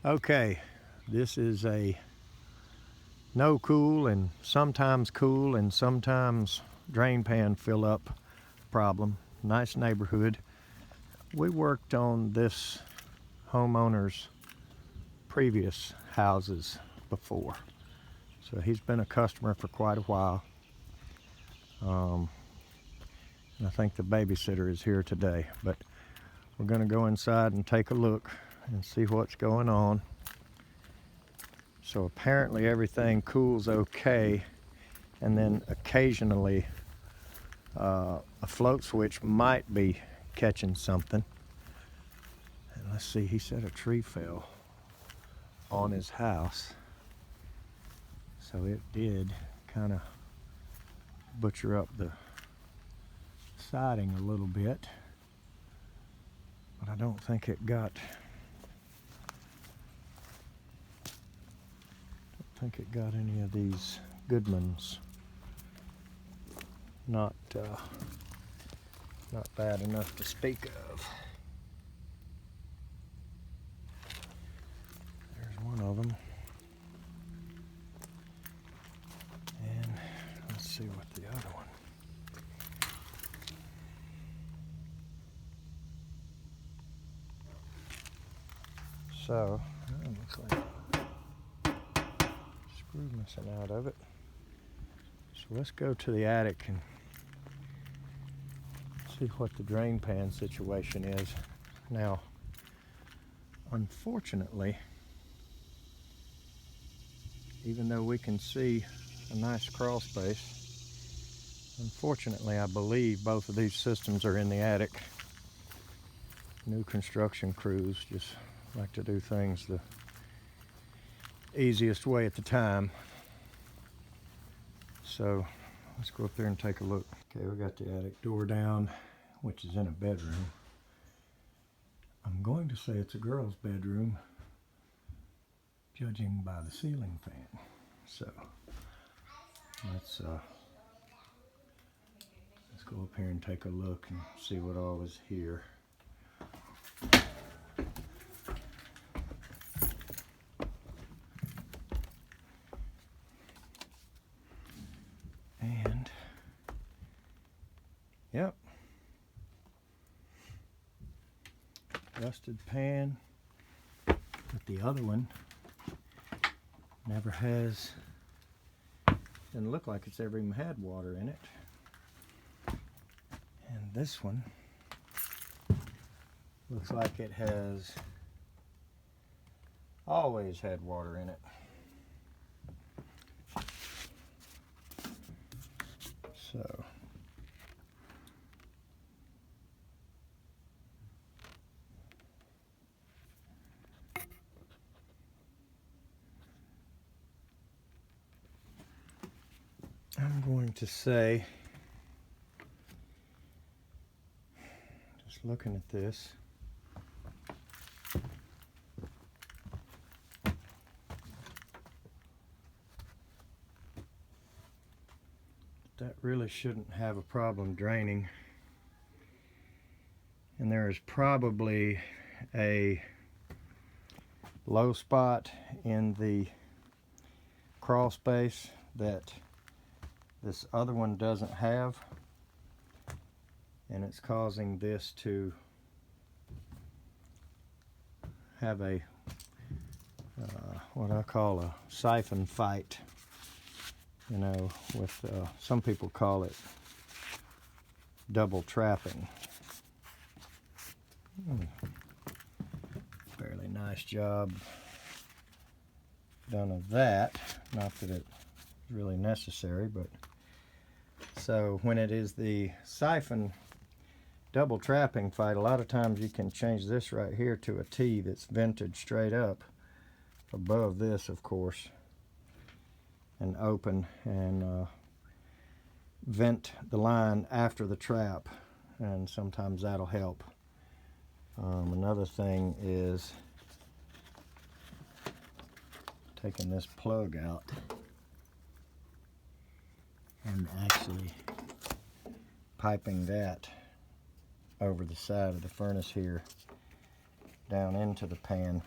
Okay, this is a no cool and sometimes drain pan fill up problem. Nice neighborhood. We worked on this homeowner's previous houses before, so he's been a customer for quite a while. And I think the babysitter is here today, but we're going to go inside and take a look and see what's going on. So apparently everything cools okay, and then occasionally a float switch might be catching something. And let's see, he said a tree fell on his house, so it did kind of butcher up the siding a little bit, but I don't think it got any of these Goodmans. Not bad enough to speak of. There's one of them. And let's see what the other one. So, that looks like a screw missing out of it. So let's go to the attic and see what the drain pan situation is. Now, unfortunately, even though we can see a nice crawl space, unfortunately I believe both of these systems are in the attic. New construction crews just like to do things the easiest way at the time. So let's go up there and take a look. Okay, we got the attic door down, which is in a bedroom. I'm going to say it's a girl's bedroom, judging by the ceiling fan. So let's go up here and take a look and see what all is here. And yep, rusted pan, but the other one never has, doesn't look like it's ever even had water in it. And this one looks like it has always had water in it. So I'm going to say, just looking at this, that really shouldn't have a problem draining. And there is probably a low spot in the crawl space that this other one doesn't have, and it's causing this to have a what I call a siphon fight, you know, with some people call it double trapping. Fairly nice job done of that, not that it's really necessary, but so when it is the siphon double trapping fight, a lot of times you can change this right here to a T that's vented straight up above this, of course, and open, and vent the line after the trap, and sometimes that'll help. Another thing is taking this plug out and actually piping that over the side of the furnace here down into the pan.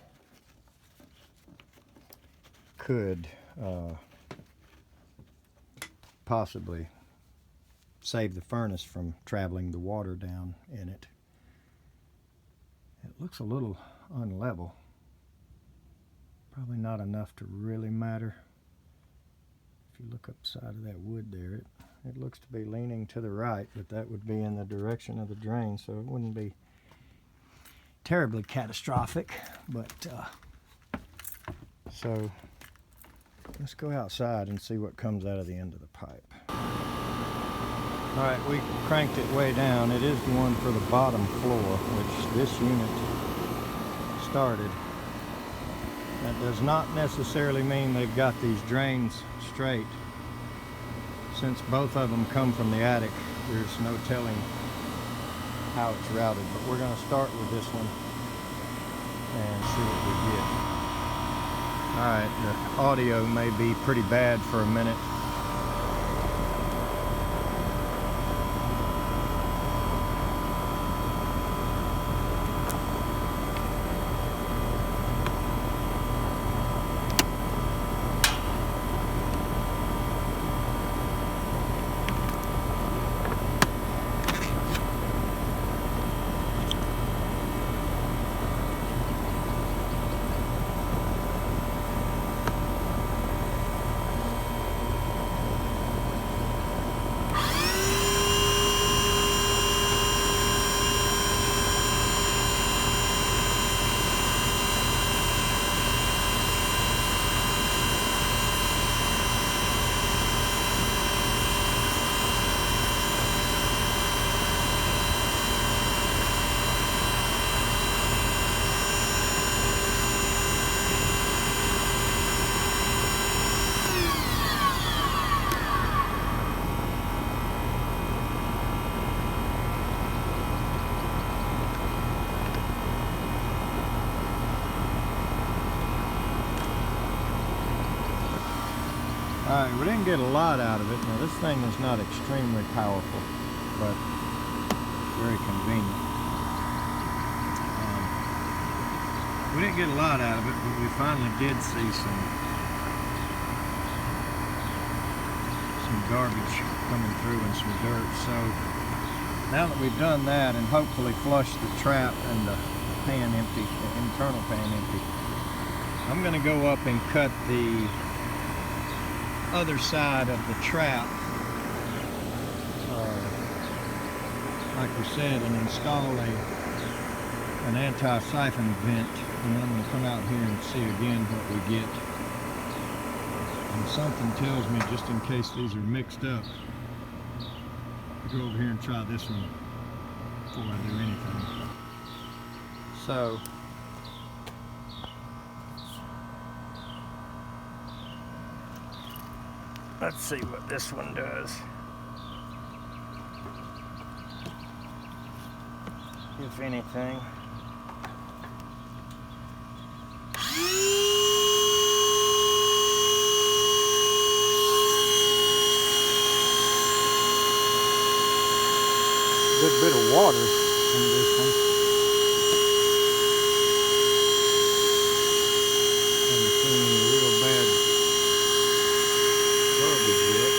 could possibly save the furnace from traveling the water down in it. It looks a little unlevel. Probably not enough to really matter. If you look upside of that wood there, it looks to be leaning to the right, but that would be in the direction of the drain, so it wouldn't be terribly catastrophic. But so let's go outside and see what comes out of the end of the pipe. All right, we cranked it way down. It is the one for the bottom floor, which this unit started. That does not necessarily mean they've got these drains straight. Since both of them come from the attic, there's no telling how it's routed. But we're going to start with this one and see what we get. All right, the audio may be pretty bad for a minute. Alright, we didn't get a lot out of it. Now this thing is not extremely powerful, but very convenient. We didn't get a lot out of it, but we finally did see some garbage coming through and some dirt. So now that we've done that and hopefully flushed the trap and the pan empty, the internal pan empty, I'm going to go up and cut the other side of the trap, like we said, and install an anti-siphon vent, and I'm going to come out here and see again what we get. And something tells me, just in case these are mixed up, to go over here and try this one before I do anything. So let's see what this one does. If anything. Good bit of water in this one. Haven't seen any real bad garbage yet.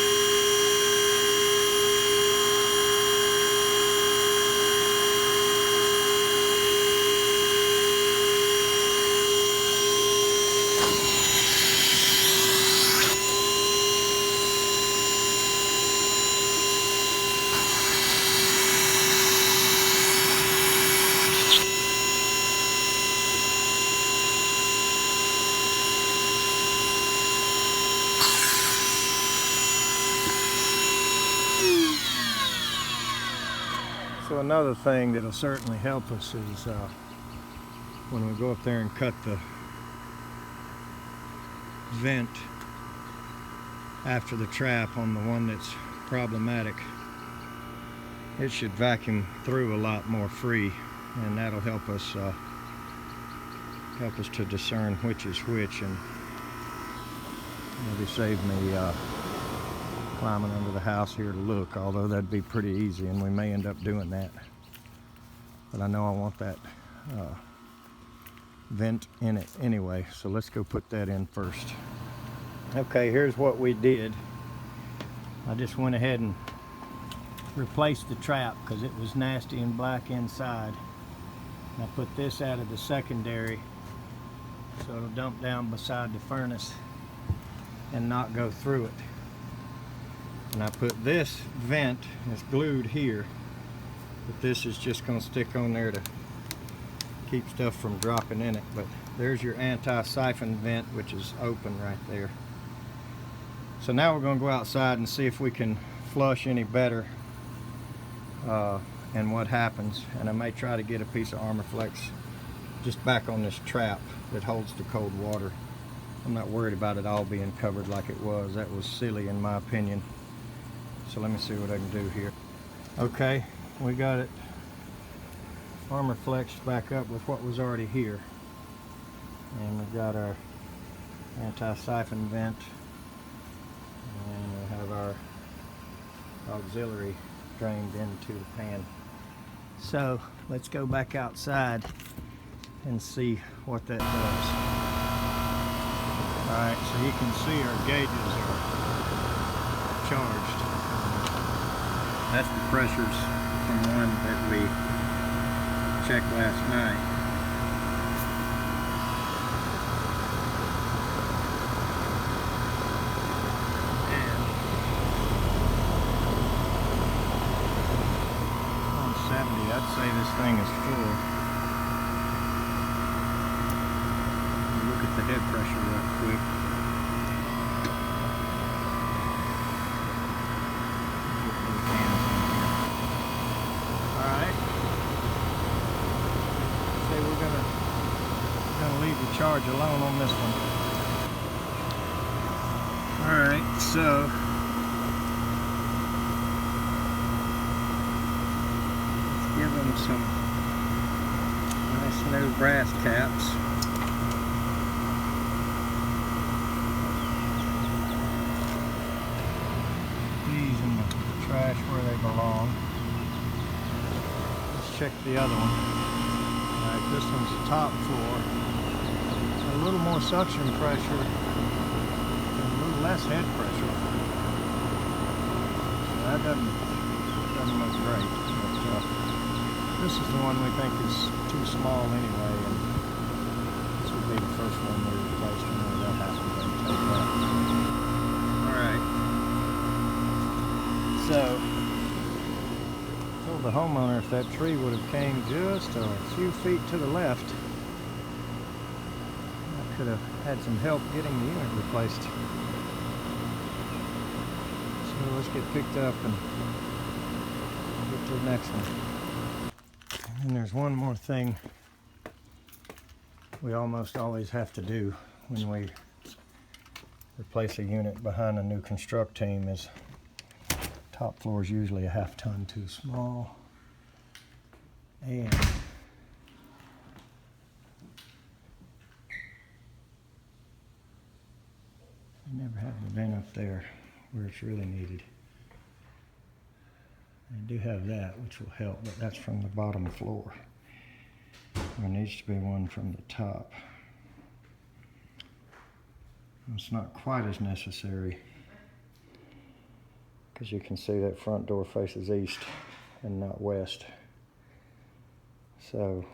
So another thing that'll certainly help us is when we go up there and cut the vent after the trap on the one that's problematic, it should vacuum through a lot more free, and that'll help us to discern which is which, and maybe save me climbing under the house here to look, although that'd be pretty easy and we may end up doing that. But I know I want that vent in it anyway, so let's go put that in first. Okay, here's what we did. I just went ahead and replaced the trap because it was nasty and black inside. And I put this out of the secondary so it'll dump down beside the furnace and not go through it. And I put this vent, it's glued here, but this is just going to stick on there to keep stuff from dropping in it. But there's your anti-siphon vent, which is open right there. So now we're going to go outside and see if we can flush any better and what happens. And I may try to get a piece of Armorflex just back on this trap that holds the cold water. I'm not worried about it all being covered like it was. That was silly in my opinion. So let me see what I can do here. Okay, we got it Armorflexed back up with what was already here. And we've got our anti-siphon vent. And we have our auxiliary drained into the pan. So let's go back outside and see what that does. Alright, so you can see our gauges are charged. That's the pressures from one that we checked last night. And 170, I'd say this thing is full. Look at the head pressure real quick. Alright. Okay, we're gonna leave the charge alone on this one. Alright, so let's give them some nice new brass caps. These in the trash where they belong. Let's check the other one. Alright, this one's the top floor. A little more suction pressure and a little less head pressure. So that doesn't look great. But, this is the one we think is too small anyway, and this would be the first one we replaced whenever that happens. Take that. Alright. So, I told the homeowner if that tree would have came just a few feet to the left, I could have had some help getting the unit replaced. So let's get picked up and get to the next one. And there's one more thing we almost always have to do when we replace a unit behind a new construct team is top floor is usually a half ton too small, and I never have the vent up there where it's really needed. I do have that, which will help, but that's from the bottom floor. There needs to be one from the top. It's not quite as necessary because you can see that front door faces east and not west. So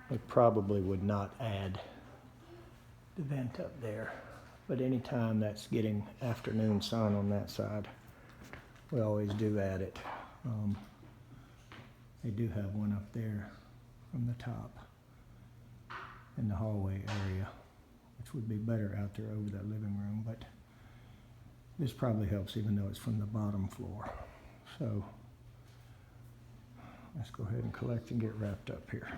we probably would not add the vent up there, but anytime that's getting afternoon sun on that side, we always do add it. They do have one up there from the top in the hallway area, which would be better out there over that living room, but this probably helps even though it's from the bottom floor. So let's go ahead and collect and get wrapped up here.